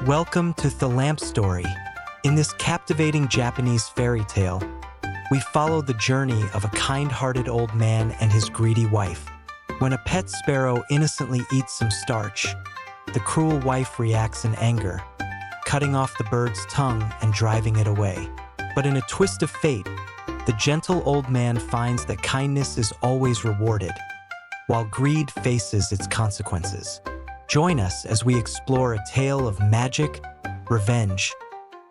Welcome to Thelampstory. In this captivating Japanese fairy tale, we follow the journey of a kind-hearted old man and his greedy wife. When a pet sparrow innocently eats some starch, the cruel wife reacts in anger, cutting off the bird's tongue and driving it away. But in a twist of fate, the gentle old man finds that kindness is always rewarded, while greed faces its consequences. Join us as we explore a tale of magic, revenge,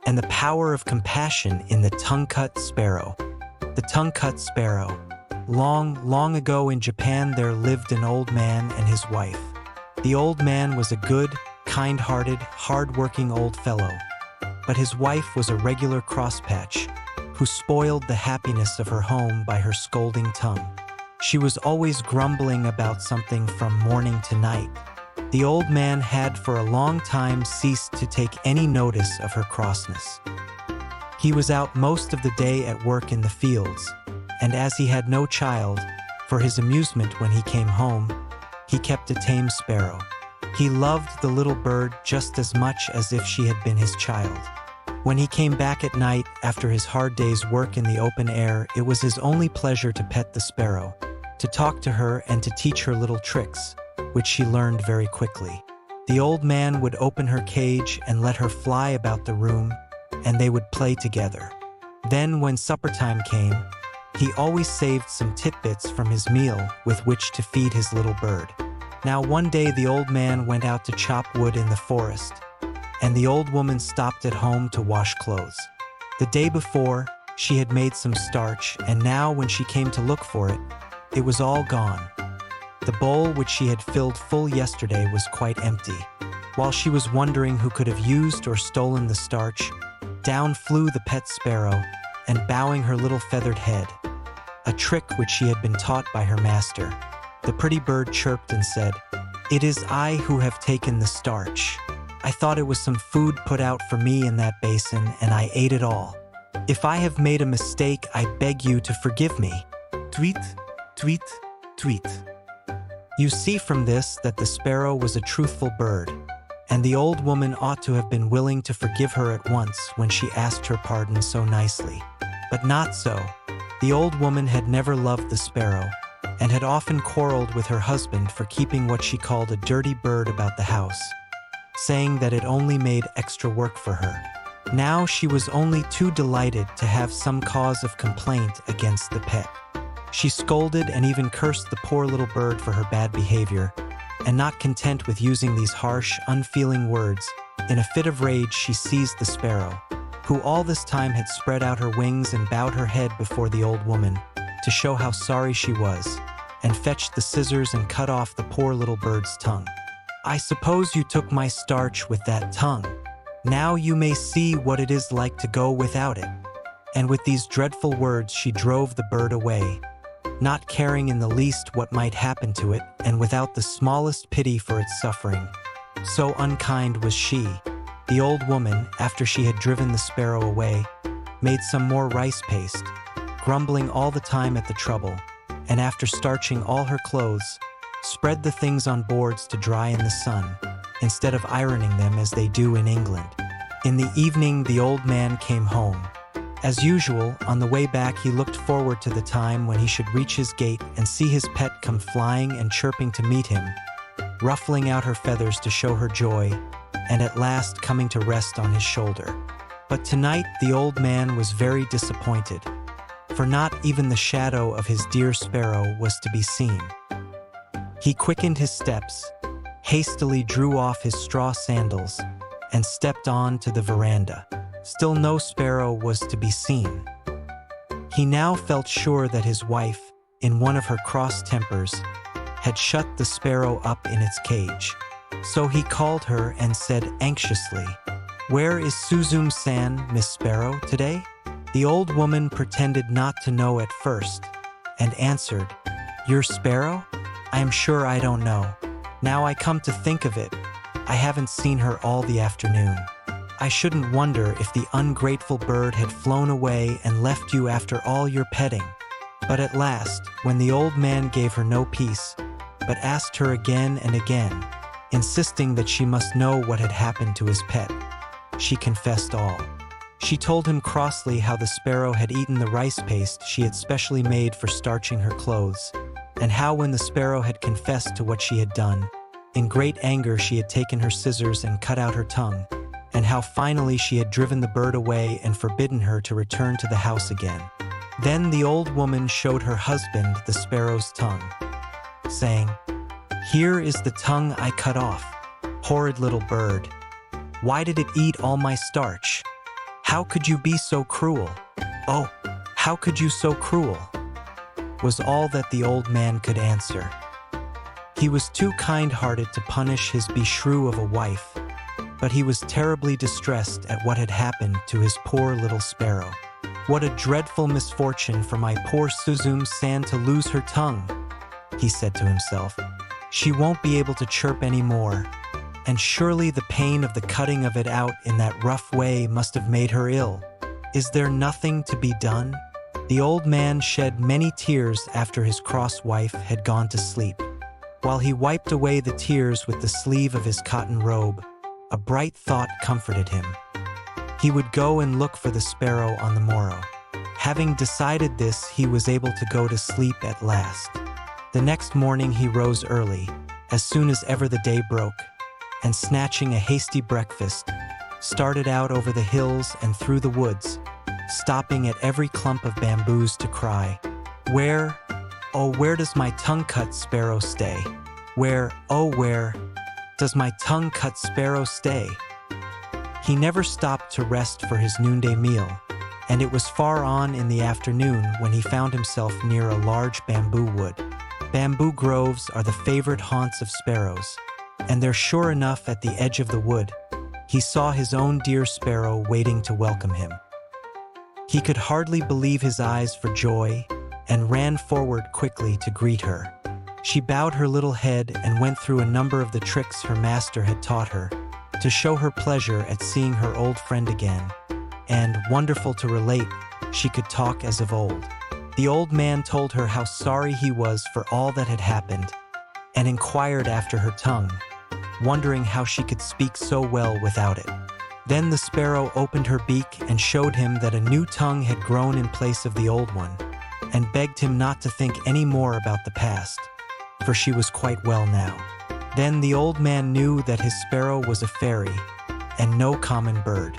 and the power of compassion in the Tongue-Cut Sparrow. The Tongue-Cut Sparrow. Long ago in Japan there lived an old man and his wife. The old man was a good, kind-hearted, hard-working old fellow, but his wife was a regular crosspatch who spoiled the happiness of her home by her scolding tongue. She was always grumbling about something from morning to night. The old man had for a long time ceased to take any notice of her crossness. He was out most of the day at work in the fields, and as he had no child, for his amusement when he came home, he kept a tame sparrow. He loved the little bird just as much as if she had been his child. When he came back at night after his hard day's work in the open air, it was his only pleasure to pet the sparrow, to talk to her and to teach her little tricks, which she learned very quickly. The old man would open her cage and let her fly about the room, and they would play together. Then, when supper time came, he always saved some tidbits from his meal with which to feed his little bird. Now, one day the old man went out to chop wood in the forest, and the old woman stopped at home to wash clothes. The day before, she had made some starch, and now when she came to look for it, it was all gone. The bowl which she had filled full yesterday was quite empty. While she was wondering who could have used or stolen the starch, down flew the pet sparrow, and bowing her little feathered head, a trick which she had been taught by her master, the pretty bird chirped and said, "It is I who have taken the starch. I thought it was some food put out for me in that basin, and I ate it all. If I have made a mistake, I beg you to forgive me." Tweet, tweet, tweet. You see from this that the sparrow was a truthful bird, and the old woman ought to have been willing to forgive her at once when she asked her pardon so nicely. But not so. The old woman had never loved the sparrow, and had often quarreled with her husband for keeping what she called a dirty bird about the house, saying that it only made extra work for her. Now she was only too delighted to have some cause of complaint against the pet. She scolded and even cursed the poor little bird for her bad behavior, and not content with using these harsh, unfeeling words, in a fit of rage she seized the sparrow, who all this time had spread out her wings and bowed her head before the old woman, to show how sorry she was, and fetched the scissors and cut off the poor little bird's tongue. "I suppose you took my starch with that tongue. Now you may see what it is like to go without it." And with these dreadful words she drove the bird away, not caring in the least what might happen to it, and without the smallest pity for its suffering. So unkind was she. The old woman, after she had driven the sparrow away, made some more rice paste, grumbling all the time at the trouble, and after starching all her clothes, spread the things on boards to dry in the sun, instead of ironing them as they do in England. In the evening the old man came home. As usual, on the way back he looked forward to the time when he should reach his gate and see his pet come flying and chirping to meet him, ruffling out her feathers to show her joy, and at last coming to rest on his shoulder. But tonight the old man was very disappointed, for not even the shadow of his dear sparrow was to be seen. He quickened his steps, hastily drew off his straw sandals, and stepped on to the veranda. Still no sparrow was to be seen. He now felt sure that his wife, in one of her cross tempers, had shut the sparrow up in its cage. So he called her and said anxiously, "Where is Suzum-san, Miss Sparrow, today?" The old woman pretended not to know at first, and answered, "Your sparrow? I am sure I don't know. Now I come to think of it, I haven't seen her all the afternoon. I shouldn't wonder if the ungrateful bird had flown away and left you after all your petting." But at last, when the old man gave her no peace, but asked her again and again, insisting that she must know what had happened to his pet. She confessed all. She told him crossly how the sparrow had eaten the rice paste she had specially made for starching her clothes, and how when the sparrow had confessed to what she had done, in great anger she had taken her scissors and cut out her tongue, and how finally she had driven the bird away and forbidden her to return to the house again. Then the old woman showed her husband the sparrow's tongue, saying, "Here is the tongue I cut off. Horrid little bird. Why did it eat all my starch? How could you be so cruel? Oh, how could you so cruel?" was all that the old man could answer. He was too kind-hearted to punish his beshrew of a wife, but he was terribly distressed at what had happened to his poor little sparrow. "What a dreadful misfortune for my poor Suzum San to lose her tongue," he said to himself. "She won't be able to chirp any more, and surely the pain of the cutting of it out in that rough way must have made her ill. Is there nothing to be done?" The old man shed many tears after his cross wife had gone to sleep. While he wiped away the tears with the sleeve of his cotton robe, a bright thought comforted him. He would go and look for the sparrow on the morrow. Having decided this, he was able to go to sleep at last. The next morning he rose early, as soon as ever the day broke, and snatching a hasty breakfast, started out over the hills and through the woods, stopping at every clump of bamboos to cry, "Where, oh where does my tongue-cut sparrow stay? Where, oh where does my tongue-cut sparrow stay?" He never stopped to rest for his noonday meal, and it was far on in the afternoon when he found himself near a large bamboo wood. Bamboo groves are the favorite haunts of sparrows, and there sure enough at the edge of the wood, he saw his own dear sparrow waiting to welcome him. He could hardly believe his eyes for joy and ran forward quickly to greet her. She bowed her little head and went through a number of the tricks her master had taught her to show her pleasure at seeing her old friend again, and, wonderful to relate, she could talk as of old. The old man told her how sorry he was for all that had happened, and inquired after her tongue, wondering how she could speak so well without it. Then the sparrow opened her beak and showed him that a new tongue had grown in place of the old one, and begged him not to think any more about the past, for she was quite well now. Then the old man knew that his sparrow was a fairy, and no common bird.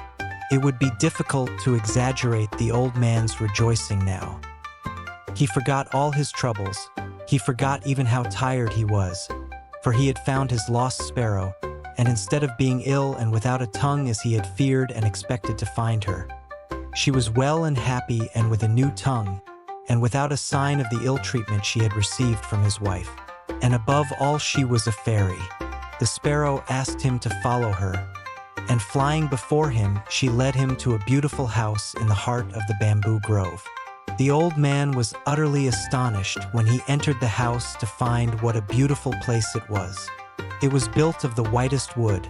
It would be difficult to exaggerate the old man's rejoicing now. He forgot all his troubles. He forgot even how tired he was, for he had found his lost sparrow, and instead of being ill and without a tongue as he had feared and expected to find her, she was well and happy and with a new tongue, and without a sign of the ill treatment she had received from his wife. And above all, she was a fairy. The sparrow asked him to follow her, and flying before him, she led him to a beautiful house in the heart of the bamboo grove. The old man was utterly astonished when he entered the house to find what a beautiful place it was. It was built of the whitest wood.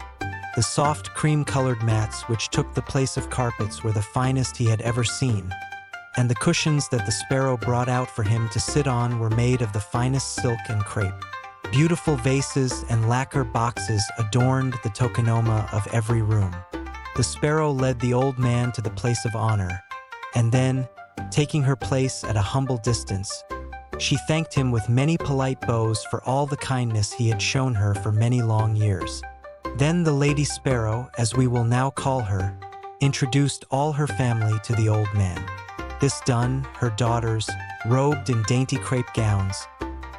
The soft cream-colored mats which took the place of carpets were the finest he had ever seen, and the cushions that the sparrow brought out for him to sit on were made of the finest silk and crepe. Beautiful vases and lacquer boxes adorned the tokonoma of every room. The sparrow led the old man to the place of honor, and then, taking her place at a humble distance, she thanked him with many polite bows for all the kindness he had shown her for many long years. Then the Lady Sparrow, as we will now call her, introduced all her family to the old man. This done, her daughters, robed in dainty crepe gowns,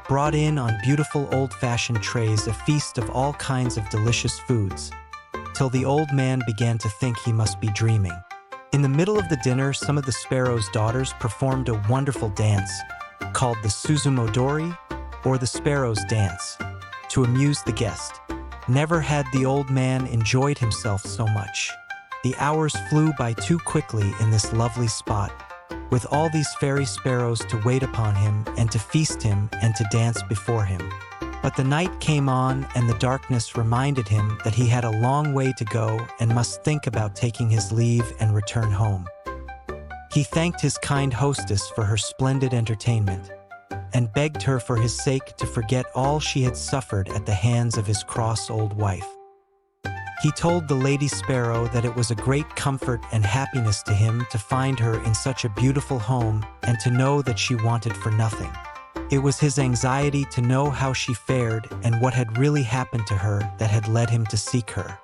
brought in on beautiful old-fashioned trays a feast of all kinds of delicious foods, till the old man began to think he must be dreaming. In the middle of the dinner, some of the sparrow's daughters performed a wonderful dance called the Suzumodori, or the Sparrow's Dance, to amuse the guest. Never had the old man enjoyed himself so much. The hours flew by too quickly in this lovely spot, with all these fairy sparrows to wait upon him and to feast him and to dance before him. But the night came on, and the darkness reminded him that he had a long way to go and must think about taking his leave and return home. He thanked his kind hostess for her splendid entertainment, and begged her for his sake to forget all she had suffered at the hands of his cross old wife. He told the Lady Sparrow that it was a great comfort and happiness to him to find her in such a beautiful home and to know that she wanted for nothing. It was his anxiety to know how she fared and what had really happened to her that had led him to seek her.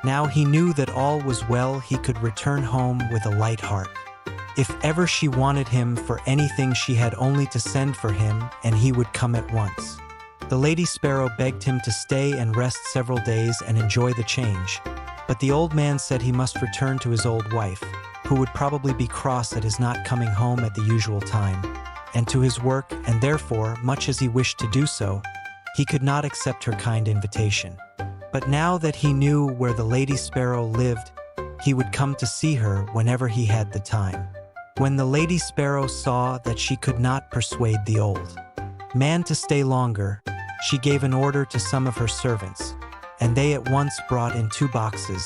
Now he knew that all was well, he could return home with a light heart. If ever she wanted him for anything, she had only to send for him, and he would come at once. The Lady Sparrow begged him to stay and rest several days and enjoy the change, but the old man said he must return to his old wife, who would probably be cross at his not coming home at the usual time, and to his work, and therefore, much as he wished to do so, he could not accept her kind invitation. But now that he knew where the Lady Sparrow lived, he would come to see her whenever he had the time. When the Lady Sparrow saw that she could not persuade the old man to stay longer, she gave an order to some of her servants, and they at once brought in 2 boxes,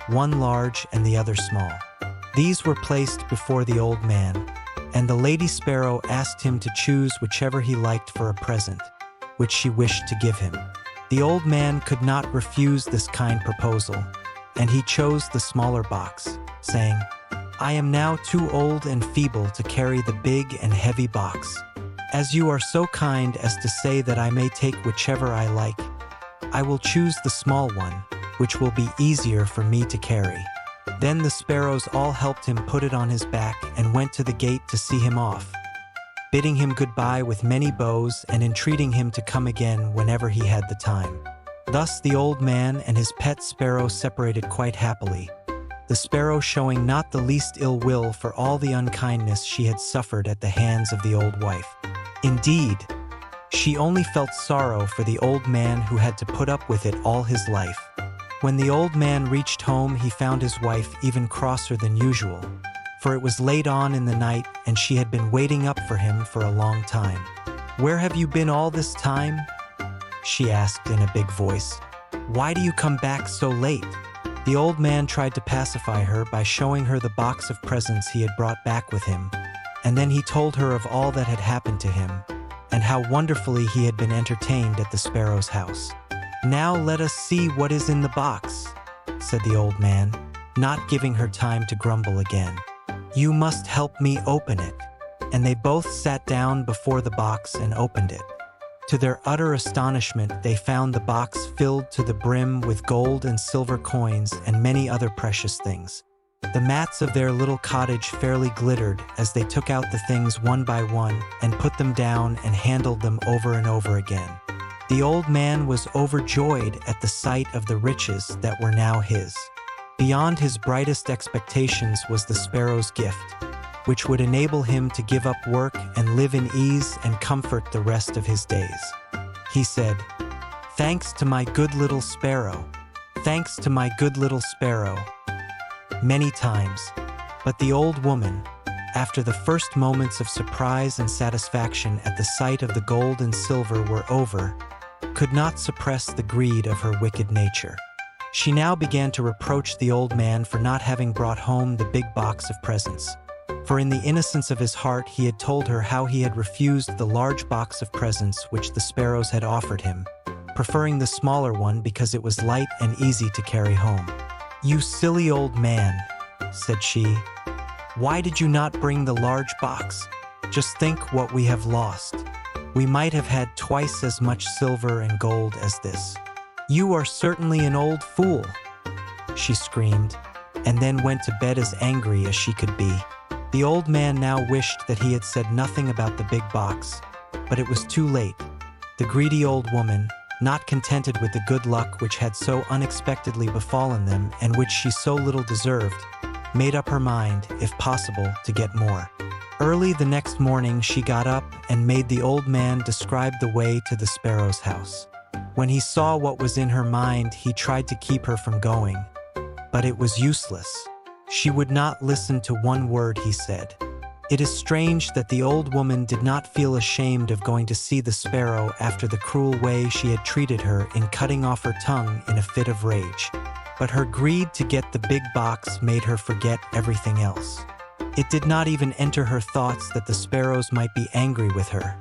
one large and the other small. These were placed before the old man, and the Lady Sparrow asked him to choose whichever he liked for a present, which she wished to give him. The old man could not refuse this kind proposal, and he chose the smaller box, saying, "I am now too old and feeble to carry the big and heavy box. As you are so kind as to say that I may take whichever I like, I will choose the small one, which will be easier for me to carry." Then the sparrows all helped him put it on his back and went to the gate to see him off, bidding him goodbye with many bows and entreating him to come again whenever he had the time. Thus the old man and his pet sparrow separated quite happily, the sparrow showing not the least ill will for all the unkindness she had suffered at the hands of the old wife. Indeed, she only felt sorrow for the old man who had to put up with it all his life. When the old man reached home, he found his wife even crosser than usual, for it was late on in the night and she had been waiting up for him for a long time. "Where have you been all this time?" she asked in a big voice. "Why do you come back so late?" The old man tried to pacify her by showing her the box of presents he had brought back with him, and then he told her of all that had happened to him, and how wonderfully he had been entertained at the sparrow's house. "Now let us see what is in the box," said the old man, not giving her time to grumble again. "You must help me open it." And they both sat down before the box and opened it. To their utter astonishment, they found the box filled to the brim with gold and silver coins and many other precious things. The mats of their little cottage fairly glittered as they took out the things one by one and put them down and handled them over and over again. The old man was overjoyed at the sight of the riches that were now his. Beyond his brightest expectations was the sparrow's gift, which would enable him to give up work and live in ease and comfort the rest of his days. He said, "Thanks to my good little sparrow, thanks to my good little sparrow," many times. But the old woman, after the first moments of surprise and satisfaction at the sight of the gold and silver were over, could not suppress the greed of her wicked nature. She now began to reproach the old man for not having brought home the big box of presents. For in the innocence of his heart he had told her how he had refused the large box of presents which the sparrows had offered him, preferring the smaller one because it was light and easy to carry home. "You silly old man," said she, "why did you not bring the large box? Just think what we have lost. We might have had twice as much silver and gold as this." "You are certainly an old fool," she screamed, and then went to bed as angry as she could be. The old man now wished that he had said nothing about the big box, but it was too late. The greedy old woman, not contented with the good luck which had so unexpectedly befallen them and which she so little deserved, made up her mind, if possible, to get more. Early the next morning she got up and made the old man describe the way to the sparrow's house. When he saw what was in her mind, he tried to keep her from going, but it was useless. She would not listen to one word he said. It is strange that the old woman did not feel ashamed of going to see the sparrow after the cruel way she had treated her in cutting off her tongue in a fit of rage. But her greed to get the big box made her forget everything else. It did not even enter her thoughts that the sparrows might be angry with her.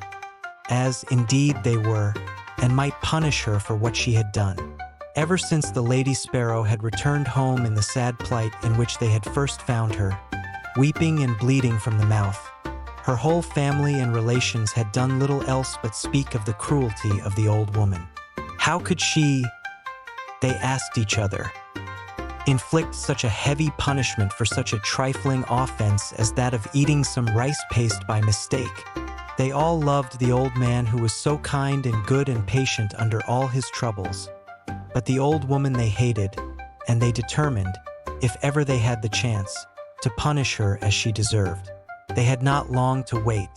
as indeed they were, and might punish her for what she had done. Ever since the Lady Sparrow had returned home in the sad plight in which they had first found her, weeping and bleeding from the mouth, her whole family and relations had done little else but speak of the cruelty of the old woman. How could she, they asked each other, inflict such a heavy punishment for such a trifling offense as that of eating some rice paste by mistake? They all loved the old man who was so kind and good and patient under all his troubles. But the old woman they hated, and they determined, if ever they had the chance, to punish her as she deserved. They had not long to wait.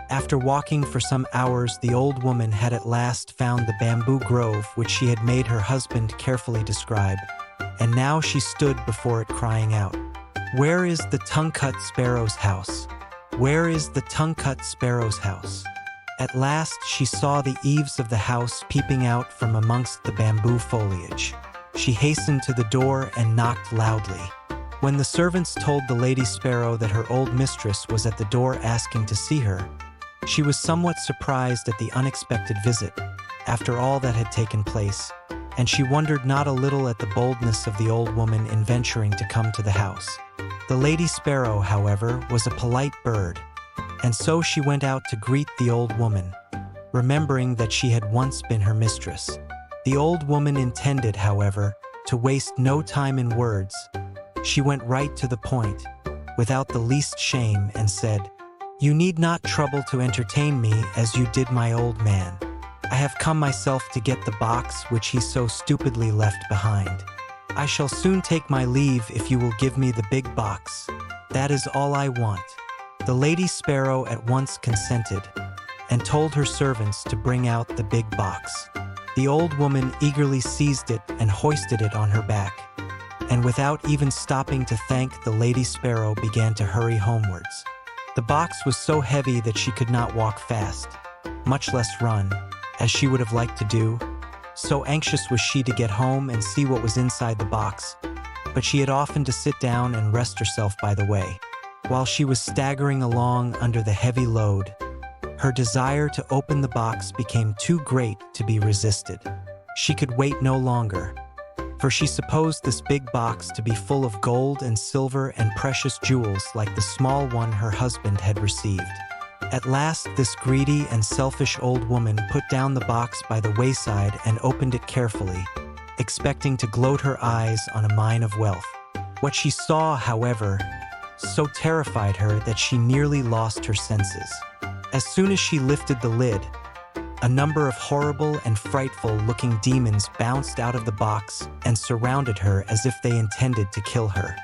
After walking for some hours, the old woman had at last found the bamboo grove which she had made her husband carefully describe, and now she stood before it crying out, "Where is the Tongue-Cut Sparrow's house? Where is the Tongue-Cut Sparrow's house?" At last she saw the eaves of the house peeping out from amongst the bamboo foliage. She hastened to the door and knocked loudly. When the servants told the Lady Sparrow that her old mistress was at the door asking to see her, she was somewhat surprised at the unexpected visit, after all that had taken place, and she wondered not a little at the boldness of the old woman in venturing to come to the house. The Lady Sparrow, however, was a polite bird, and so she went out to greet the old woman, remembering that she had once been her mistress. The old woman intended, however, to waste no time in words. She went right to the point, without the least shame, and said, "You need not trouble to entertain me as you did my old man. I have come myself to get the box which he so stupidly left behind. I shall soon take my leave if you will give me the big box. That is all I want." The Lady Sparrow at once consented, and told her servants to bring out the big box. The old woman eagerly seized it and hoisted it on her back, and without even stopping to thank the Lady Sparrow began to hurry homewards. The box was so heavy that she could not walk fast, much less run, as she would have liked to do. So anxious was she to get home and see what was inside the box, but she had often to sit down and rest herself by the way. While she was staggering along under the heavy load, her desire to open the box became too great to be resisted. She could wait no longer, for she supposed this big box to be full of gold and silver and precious jewels like the small one her husband had received. At last, this greedy and selfish old woman put down the box by the wayside and opened it carefully, expecting to gloat her eyes on a mine of wealth. What she saw, however, so terrified her that she nearly lost her senses. As soon as she lifted the lid, a number of horrible and frightful-looking demons bounced out of the box and surrounded her as if they intended to kill her.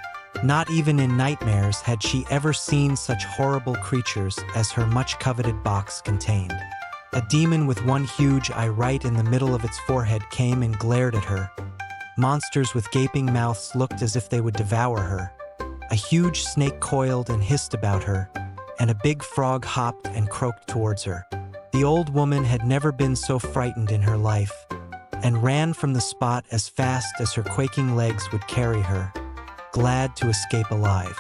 Not even in nightmares had she ever seen such horrible creatures as her much-coveted box contained. A demon with one huge eye right in the middle of its forehead came and glared at her. Monsters with gaping mouths looked as if they would devour her. A huge snake coiled and hissed about her, and a big frog hopped and croaked towards her. The old woman had never been so frightened in her life, and ran from the spot as fast as her quaking legs would carry her, glad to escape alive.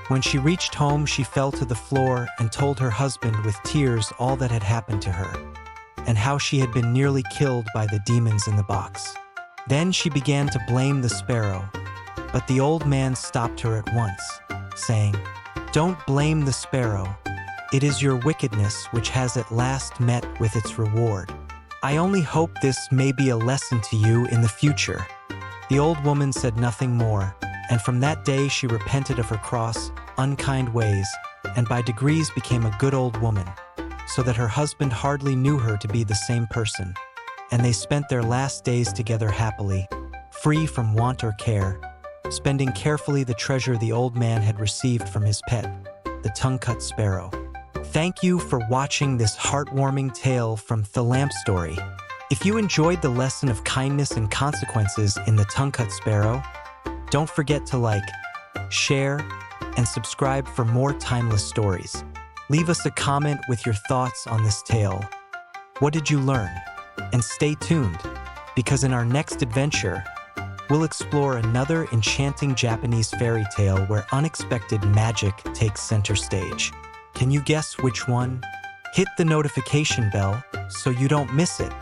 When she reached home, she fell to the floor and told her husband with tears all that had happened to her, and how she had been nearly killed by the demons in the box. Then she began to blame the sparrow, but the old man stopped her at once, saying, "Don't blame the sparrow. It is your wickedness which has at last met with its reward. I only hope this may be a lesson to you in the future." The old woman said nothing more, and from that day she repented of her cross, unkind ways, and by degrees became a good old woman, so that her husband hardly knew her to be the same person, and they spent their last days together happily, free from want or care, spending carefully the treasure the old man had received from his pet, the Tongue-Cut Sparrow. Thank you for watching this heartwarming tale from Thelampstory. If you enjoyed the lesson of kindness and consequences in the Tongue-Cut Sparrow, don't forget to like, share, and subscribe for more timeless stories. Leave us a comment with your thoughts on this tale. What did you learn? And stay tuned, because in our next adventure, we'll explore another enchanting Japanese fairy tale where unexpected magic takes center stage. Can you guess which one? Hit the notification bell so you don't miss it.